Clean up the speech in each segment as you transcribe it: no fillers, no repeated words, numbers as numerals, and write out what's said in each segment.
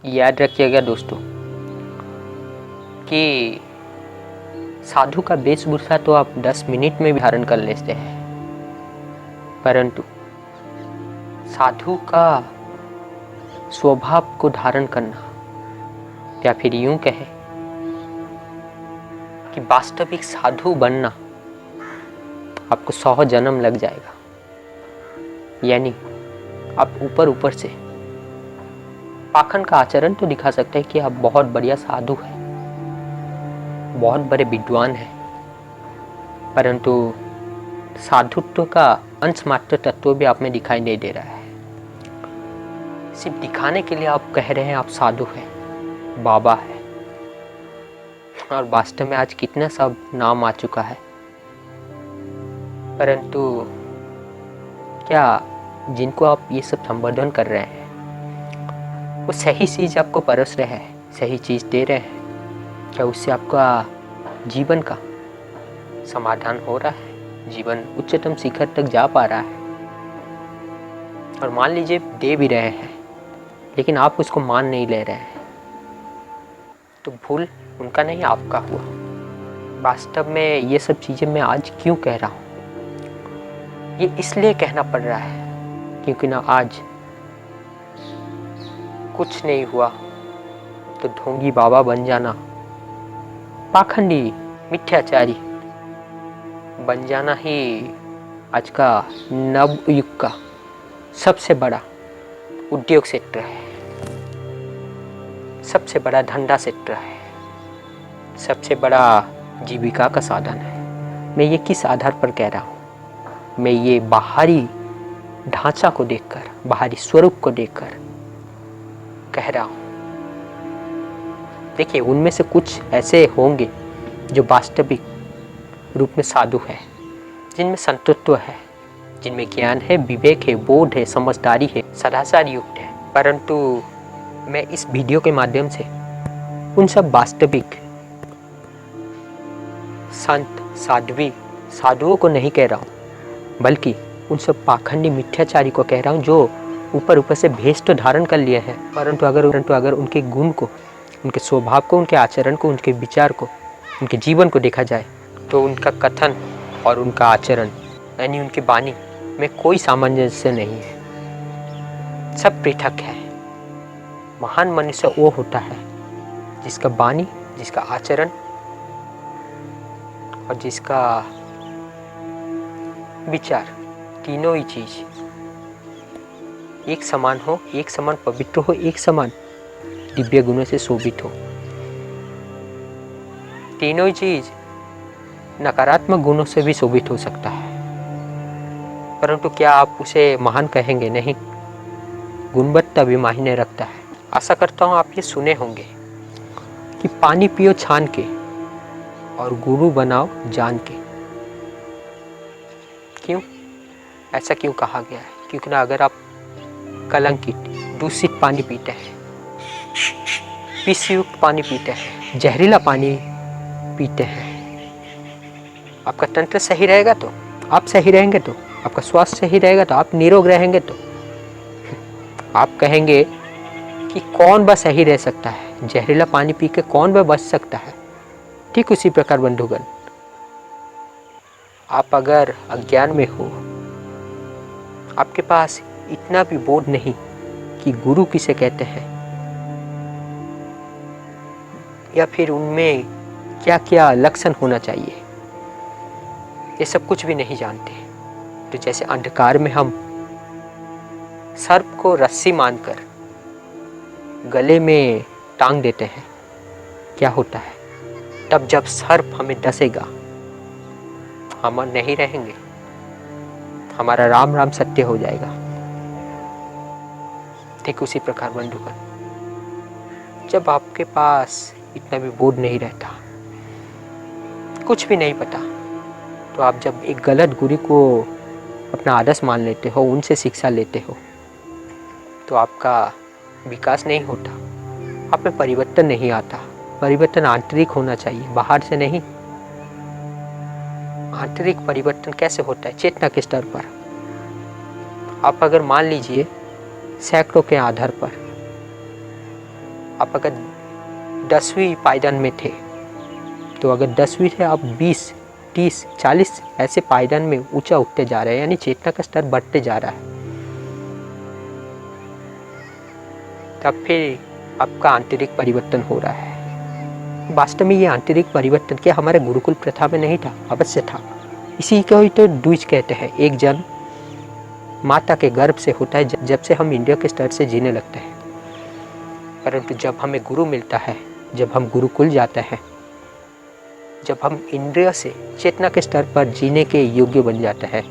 याद रखिएगा दोस्तों कि साधु का वेशभूषा तो आप 10 मिनट में भी धारण कर लेते हैं, परंतु साधु का स्वभाव को धारण करना, या फिर यूं कहें कि वास्तविक साधु बनना आपको 100 जन्म लग जाएगा। यानी आप ऊपर ऊपर से पाखंड का आचरण तो दिखा सकते हैं कि आप बहुत बढ़िया साधु हैं, बहुत बड़े विद्वान हैं, परंतु साधुत्व का अंश मात्र तत्व भी आप में दिखाई नहीं दे रहा है। सिर्फ दिखाने के लिए आप कह रहे हैं आप साधु हैं, बाबा है, और वास्तव में आज कितना सब नाम आ चुका है, परंतु क्या जिनको आप ये सब संबोधन कर रहे हैं वो सही चीज़ आपको परस रहे हैं, सही चीज़ दे रहे हैं? क्या उससे आपका जीवन का समाधान हो रहा है, जीवन उच्चतम शिखर तक जा पा रहा है? और मान लीजिए दे भी रहे हैं लेकिन आप उसको मान नहीं ले रहे हैं, तो भूल उनका नहीं आपका हुआ। वास्तव में ये सब चीज़ें मैं आज क्यों कह रहा हूँ, ये इसलिए कहना पड़ रहा है क्योंकि ना आज कुछ नहीं हुआ तो ढोंगी बाबा बन जाना, पाखंडी मिथ्याचारी बन जाना ही आज का नव युग का सबसे बड़ा उद्योग क्षेत्र है, सबसे बड़ा धंधा क्षेत्र है, सबसे बड़ा जीविका का साधन है। मैं ये किस आधार पर कह रहा हूँ? मैं ये बाहरी ढांचा को देखकर, बाहरी स्वरूप को देखकर कह रहा हूँ। देखिए, उनमें से कुछ ऐसे होंगे जो वास्तविक रूप में साधु है, जिनमें संतत्व है, जिनमें ज्ञान है, विवेक है, बोध है, समझदारी है, सदाचार युक्त है। परंतु मैं इस वीडियो के माध्यम से उन सब वास्तविक संत साधुओं को नहीं कह रहा हूँ, बल्कि उन सब पाखंडी मिथ्याचारी को कह रहा हूँ जो ऊपर ऊपर से भेष तो धारण कर लिए हैं, परंतु अगर उनके गुण को, उनके स्वभाव को, उनके आचरण को, उनके विचार को, उनके जीवन को देखा जाए तो उनका कथन और उनका आचरण यानी उनकी वाणी में कोई सामंजस्य नहीं है, सब पृथक है। महान मनुष्य वो होता है जिसका वाणी, जिसका आचरण और जिसका विचार, तीनों ही चीज एक समान हो, एक समान पवित्र हो, एक समान दिव्य गुणों से शोभित हो। तीनों ही चीज नकारात्मक गुणों से भी शोभित हो सकता है, परंतु क्या आप उसे महान कहेंगे? नहीं, गुणवत्ता भी मायने रखता है। आशा करता हूँ आप ये सुने होंगे कि पानी पियो छान के और गुरु बनाओ जान के। क्यों ऐसा क्यों कहा गया है? क्योंकि ना अगर आप कलंकित, दूषित पानी पीते हैं, विषयुक्त पानी पीते हैं, जहरीला पानी पीते हैं, आपका तंत्र सही रहेगा तो आप सही रहेंगे, तो आपका स्वास्थ्य सही रहेगा, तो आप निरोग रहेंगे। तो आप कहेंगे कि कौन बस सही रह सकता है, जहरीला पानी पी के कौन बस बच सकता है? ठीक उसी प्रकार बंधुगण, आप अगर अज्ञान में हो, आपके पास इतना भी बोध नहीं कि गुरु किसे कहते हैं या फिर उनमें क्या क्या लक्षण होना चाहिए, ये सब कुछ भी नहीं जानते, तो जैसे अंधकार में हम सर्प को रस्सी मानकर गले में टांग देते हैं, क्या होता है? तब जब सर्प हमें डसेगा हम नहीं रहेंगे, हमारा राम राम सत्य हो जाएगा। ठीक उसी प्रकार बंधुगण, जब आपके पास इतना भी बोध नहीं रहता, कुछ भी नहीं पता, तो आप जब एक गलत गुरु को अपना आदर्श मान लेते हो, उनसे शिक्षा लेते हो, तो आपका विकास नहीं होता, आप में परिवर्तन नहीं आता। परिवर्तन आंतरिक होना चाहिए, बाहर से नहीं। आंतरिक परिवर्तन कैसे होता है? चेतना के स्तर पर। आप अगर मान लीजिए सैकड़ों के आधार पर आप अगर 10वीं पायदान में थे, तो अगर 10वीं थे, आप 20, 30, 40 ऐसे पायदान में ऊंचा उठते जा रहे हैं, यानी चेतना का स्तर बढ़ते जा रहा है। तब फिर आपका आंतरिक परिवर्तन हो रहा है। वास्तव में ये आंतरिक परिवर्तन क्या हमारे गुरुकुल प्रथा में नहीं था? अवश्य था। इसी को ही तो द्विज कहते हैं। एक जन्म माता के गर्भ से होता है, जब से हम इंद्रियों के स्तर से जीने लगते हैं। परंतु जब हमें गुरु मिलता है, जब हम गुरुकुल जाते हैं, जब हम इंद्रिय से चेतना के स्तर पर जीने के योग्य बन जाते हैं,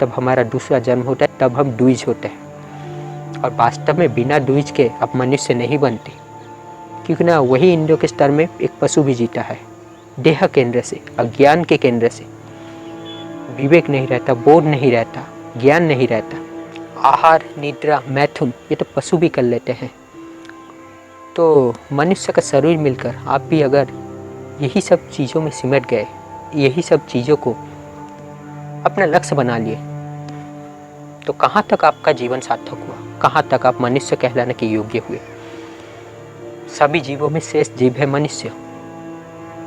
तब हमारा दूसरा जन्म होता है, तब हम द्विज होते हैं। और वास्तव में बिना द्विज के अब मनुष्य नहीं बनते, क्योंकि ना वही इंद्रियों के स्तर में एक पशु भी जीता है, देह केंद्र से, अज्ञान के केंद्र से। विवेक नहीं रहता, बोध नहीं रहता, ज्ञान नहीं रहता। आहार, निद्रा, मैथुन ये तो पशु भी कर लेते हैं। तो मनुष्य का शरीर मिलकर आप भी अगर यही सब चीज़ों में सिमट गए, यही सब चीज़ों को अपना लक्ष्य बना लिए, तो कहाँ तक आपका जीवन सार्थक हुआ? कहाँ तक आप मनुष्य कहलाने के योग्य हुए? सभी जीवों में शेष जीव है मनुष्य,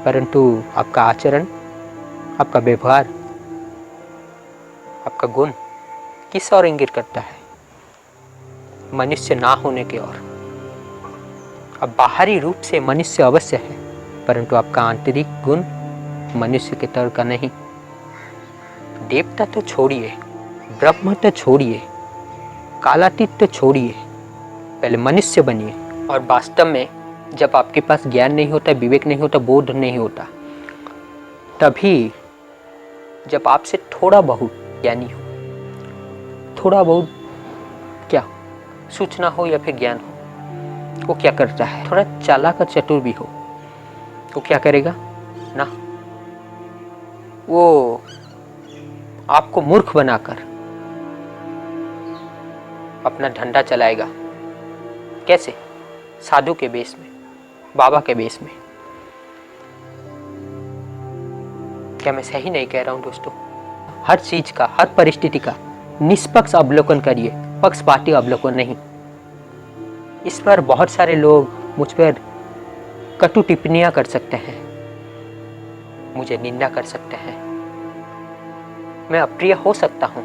परंतु आपका आचरण, आपका व्यवहार, आपका गुण किस ओर इंगित करता है? मनुष्य ना होने की ओर। अब बाहरी रूप से मनुष्य अवश्य है, परंतु आपका आंतरिक गुण मनुष्य के तरह का नहीं। देवता तो छोड़िए, ब्रह्म तो छोड़िए, कालातीत तो छोड़िए, पहले मनुष्य बनिए। और वास्तव में जब आपके पास ज्ञान नहीं होता, विवेक नहीं होता, बोध नहीं होता, तभी जब आपसे थोड़ा बहुत ज्ञानी हो, थोड़ा बहुत क्या सूचना हो या फिर ज्ञान हो, वो क्या करता है? थोड़ा चालाक और चतुर भी हो, वो क्या करेगा ना, वो आपको मूर्ख बनाकर अपना धंधा चलाएगा। कैसे? साधु के बेस में, बाबा के बेस में। क्या मैं सही नहीं कह रहा हूं दोस्तों? हर चीज का, हर परिस्थिति का निष्पक्ष अवलोकन करिए, पक्षपाती अवलोकन नहीं। इस पर बहुत सारे लोग मुझ पर कटु टिप्पणियां कर सकते हैं, मुझे निंदा कर सकते हैं, मैं अप्रिय हो सकता हूं,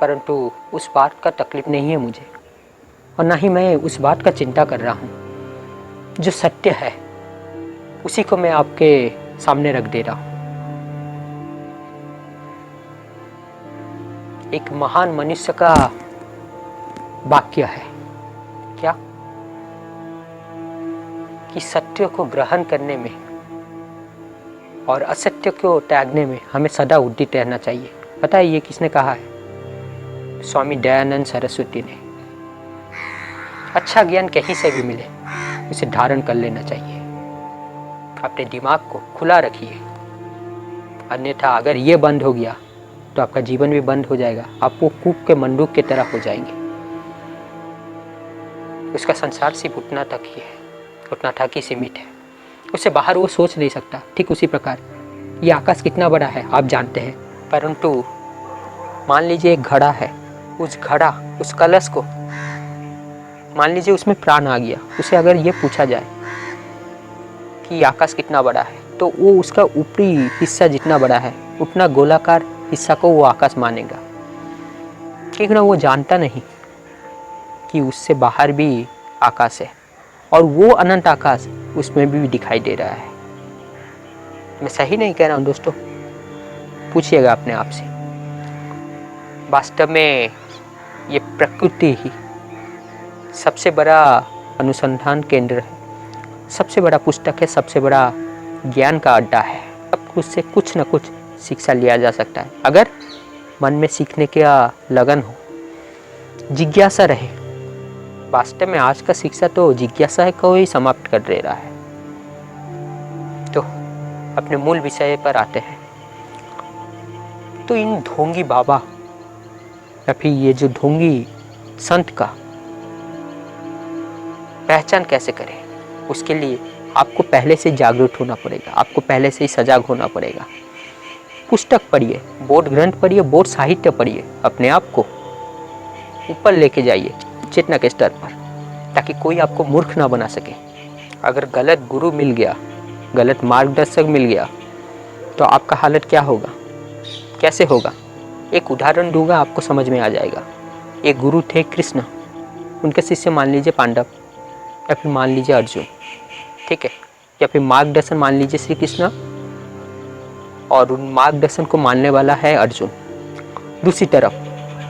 परंतु उस बात का तकलीफ नहीं है मुझे, और ना ही मैं उस बात का चिंता कर रहा हूं। जो सत्य है उसी को मैं आपके सामने रख दे रहा हूं। एक महान मनुष्य का वाक्य है, क्या? कि सत्य को ग्रहण करने में और असत्य को त्यागने में हमें सदा उद्यत रहना चाहिए। पता है ये किसने कहा है? स्वामी दयानंद सरस्वती ने। अच्छा ज्ञान कहीं से भी मिले, उसे धारण कर लेना चाहिए। अपने दिमाग को खुला रखिए, अन्यथा अगर ये बंद हो गया तो आपका जीवन भी बंद हो जाएगा। आप वो कूप के मंडूक की तरह हो जाएंगे। उसका संसार सिर्फ उतना तक ही है, उतना तक ही सीमित है, उससे बाहर वो सोच नहीं सकता। ठीक उसी प्रकार ये आकाश कितना बड़ा है आप जानते हैं, परंतु मान लीजिए एक घड़ा है, उस घड़ा, उस कलश को मान लीजिए उसमें प्राण आ गया, उसे अगर ये पूछा जाए कि आकाश कितना बड़ा है, तो वो उसका ऊपरी हिस्सा जितना बड़ा है उतना गोलाकार हिस्सा को वो आकाश मानेगा, क्योंकि ना वो जानता नहीं कि उससे बाहर भी आकाश है और वो अनंत आकाश उसमें भी दिखाई दे रहा है। मैं सही नहीं कह रहा हूँ दोस्तों? पूछिएगा अपने आप से। वास्तव में ये प्रकृति ही सबसे बड़ा अनुसंधान केंद्र है, सबसे बड़ा पुस्तक है, सबसे बड़ा ज्ञान का अड्डा है। अब उससे कुछ न कुछ शिक्षा लिया जा सकता है, अगर मन में सीखने का लगन हो, जिज्ञासा रहे। वास्तव में आज का शिक्षा तो जिज्ञासा को ही समाप्त कर दे रहा है। तो अपने मूल विषय पर आते हैं। तो इन ढोंगी बाबा या फिर ये जो ढोंगी संत का पहचान कैसे करें, उसके लिए आपको पहले से जागरूक होना पड़ेगा, आपको पहले से ही सजाग होना पड़ेगा। पुस्तक पढ़िए, बोध ग्रंथ पढ़िए, बोध साहित्य पढ़िए, अपने आप को ऊपर लेके जाइए चेतना के स्तर पर। ताकि कोई आपको मूर्ख ना बना सके। अगर गलत गुरु मिल गया, गलत मार्गदर्शक मिल गया, तो आपका हालत क्या होगा, कैसे होगा? एक उदाहरण दूंगा, आपको समझ में आ जाएगा। एक गुरु थे कृष्ण, उनके शिष्य मान लीजिए पांडव, या फिर मान लीजिए अर्जुन, ठीक है, या फिर मार्गदर्शन मान लीजिए श्री कृष्ण, और उन मार्गदर्शन को मानने वाला है अर्जुन। दूसरी तरफ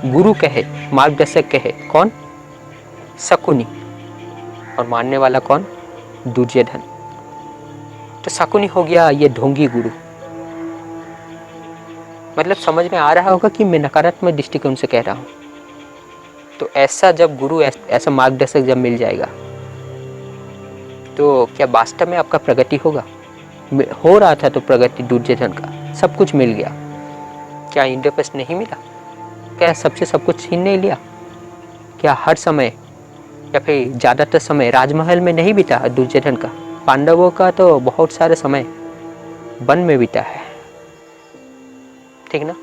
गुरु कहे, मार्गदर्शक कहे कौन? शकुनी, और मानने वाला कौन? दुर्योधन। तो शकुनी हो गया ये ढोंगी गुरु। मतलब समझ में आ रहा होगा कि मैं नकारात्मक दृष्टिकोण से कह रहा हूँ। तो ऐसा जब गुरु, ऐसा मार्गदर्शक जब मिल जाएगा, तो क्या वास्तव में आपका प्रगति होगा? हो रहा था तो प्रगति दुर्योधन का, सब कुछ मिल गया, क्या इंद्रप्रस्थ नहीं मिला? क्या सबसे सब कुछ छीन नहीं लिया? क्या हर समय या फिर ज़्यादातर समय राजमहल में नहीं बीता दुर्योधन का? पांडवों का तो बहुत सारे समय वन में बीता है, ठीक ना?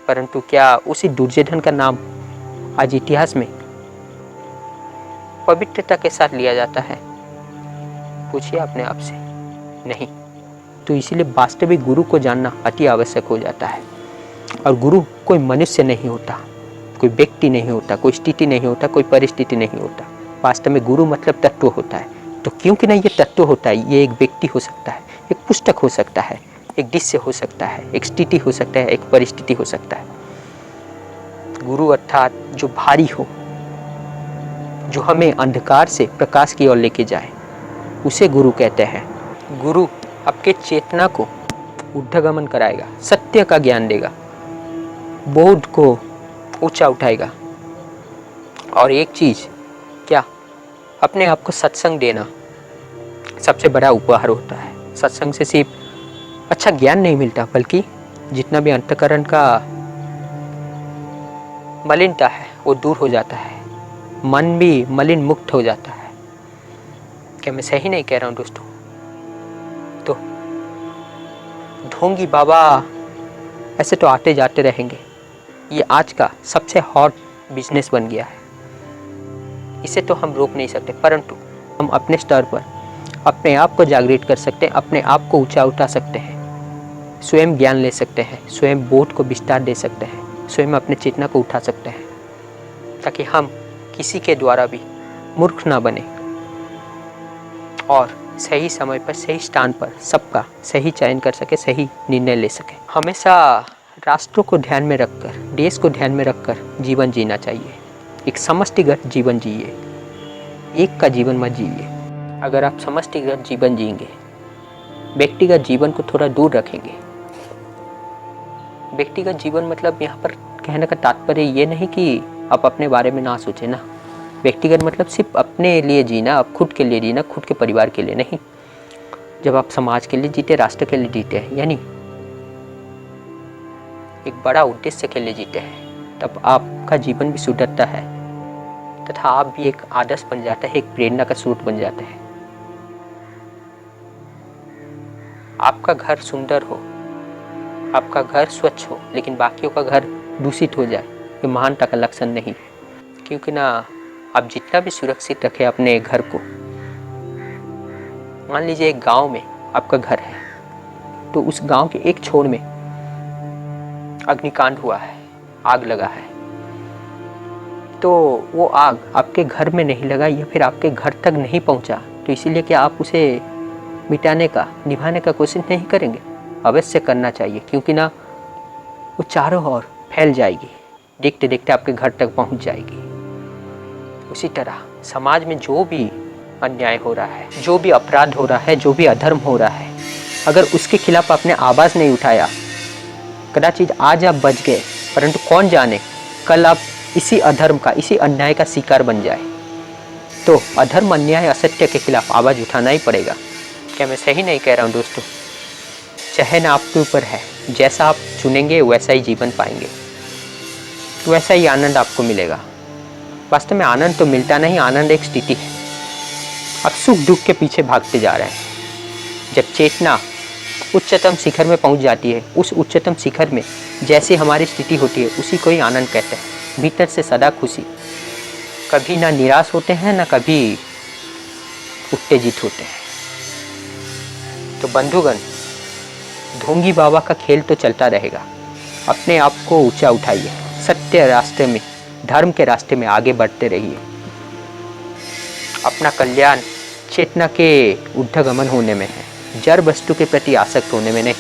परंतु क्या उसी दुर्योधन का नाम आज इतिहास में पवित्रता के साथ लिया जाता है? पूछिए अपने आप से, नहीं। तो इसीलिए वास्तविक गुरु को जानना अति आवश्यक हो जाता है। और गुरु कोई मनुष्य नहीं होता, कोई व्यक्ति नहीं होता, कोई स्थिति नहीं होता, कोई परिस्थिति नहीं होता। वास्तव में गुरु मतलब तत्व होता है। तो क्योंकि ना ये तत्व होता है, ये एक व्यक्ति हो सकता है, एक पुस्तक हो सकता है, एक दृश्य हो सकता है, एक स्थिति हो सकता है, एक परिस्थिति हो सकता है। गुरु अर्थात जो भारी हो, जो हमें अंधकार से प्रकाश की ओर लेके जाए, उसे गुरु कहते हैं। गुरु आपके चेतना को ऊर्ध्वगमन कराएगा, सत्य का ज्ञान देगा, बोध को ऊंचा उठाएगा। और एक चीज क्या, अपने आप को सत्संग देना सबसे बड़ा उपहार होता है। सत्संग से सिर्फ अच्छा ज्ञान नहीं मिलता, बल्कि जितना भी अंतःकरण का मलिनता है वो दूर हो जाता है, मन भी मलिन मुक्त हो जाता है। क्या मैं सही नहीं कह रहा हूँ दोस्तों? तो ढोंगी बाबा ऐसे तो आते जाते रहेंगे। ये आज का सबसे हॉट बिजनेस बन गया है, इसे तो हम रोक नहीं सकते, परंतु हम अपने स्तर पर अपने आप को जागृत कर सकते हैं, अपने आप को ऊंचा उठा सकते हैं, स्वयं ज्ञान ले सकते हैं, स्वयं बोध को विस्तार दे सकते हैं, स्वयं अपने चेतना को उठा सकते हैं, ताकि हम किसी के द्वारा भी मूर्ख ना बने और सही समय पर सही स्थान पर सबका सही चयन कर सके, सही निर्णय ले सके। हमेशा राष्ट्रों को ध्यान में रखकर, देश को ध्यान में रखकर जीवन जीना चाहिए। एक समष्टिगत जीवन जिए, एक का जीवन मत जिए। अगर आप समष्टिगत जीवन जिएंगे, व्यक्तिगत जीवन को थोड़ा दूर रखेंगे। व्यक्तिगत जीवन मतलब यहाँ पर कहने का तात्पर्य ये नहीं कि आप अपने बारे में ना सोचें ना। व्यक्तिगत मतलब सिर्फ अपने लिए जीना, आप खुद के लिए जीना, खुद के परिवार के लिए नहीं। जब आप समाज के लिए जीते, राष्ट्र के लिए जीते हैं, यानी एक बड़ा उद्देश्य के लिए जीते हैं, तब आपका जीवन भी सुधरता है तथा आप भी एक आदर्श बन जाता है, एक प्रेरणा का स्रोत बन जाता है। आपका घर सुंदर हो, आपका घर स्वच्छ हो, लेकिन बाकियों का घर दूषित हो जाए, ये महानता का लक्षण नहीं है। क्योंकि ना आप जितना भी सुरक्षित रखें अपने घर को, मान लीजिए एक गांव में आपका घर है, तो उस गांव के एक छोर में अग्निकांड हुआ है, आग लगा है, तो वो आग आपके घर में नहीं लगा या फिर आपके घर तक नहीं पहुंचा, तो इसीलिए क्या आप उसे मिटाने का, निभाने का कोशिश नहीं करेंगे? अवश्य करना चाहिए, क्योंकि ना वो चारों ओर फैल जाएगी, देखते देखते आपके घर तक पहुंच जाएगी। उसी तरह समाज में जो भी अन्याय हो रहा है, जो भी अपराध हो रहा है, जो भी अधर्म हो रहा है, अगर उसके खिलाफ आपने आवाज़ नहीं उठाया, कदाचित आज आप बच गए, परंतु कौन जाने कल आप इसी अधर्म का, इसी अन्याय का शिकार बन जाए। तो अधर्म, अन्याय, असत्य के खिलाफ आवाज़ उठाना ही पड़ेगा। क्या मैं सही नहीं कह रहा हूँ दोस्तों? चयन आपके ऊपर है, जैसा आप चुनेंगे वैसा ही जीवन पाएंगे, वैसा ही आनंद आपको मिलेगा। वास्तव में आनंद तो मिलता नहीं, आनंद एक स्थिति है। आप सुख दुख के पीछे भागते जा रहे हैं। जब चेतना उच्चतम शिखर में पहुंच जाती है, उस उच्चतम शिखर में जैसी हमारी स्थिति होती है, उसी को ही आनंद कहते हैं। भीतर से सदा खुशी, कभी ना निराश होते हैं ना कभी उत्तेजित होते हैं। तो बंधुगण, ढोंगी बाबा का खेल तो चलता रहेगा। अपने आप को ऊंचा उठाइए, सत्य रास्ते में, धर्म के रास्ते में आगे बढ़ते रहिए। अपना कल्याण चेतना के ऊर्ध्वगमन होने में है, जड़ वस्तु के प्रति आसक्त होने में नहीं।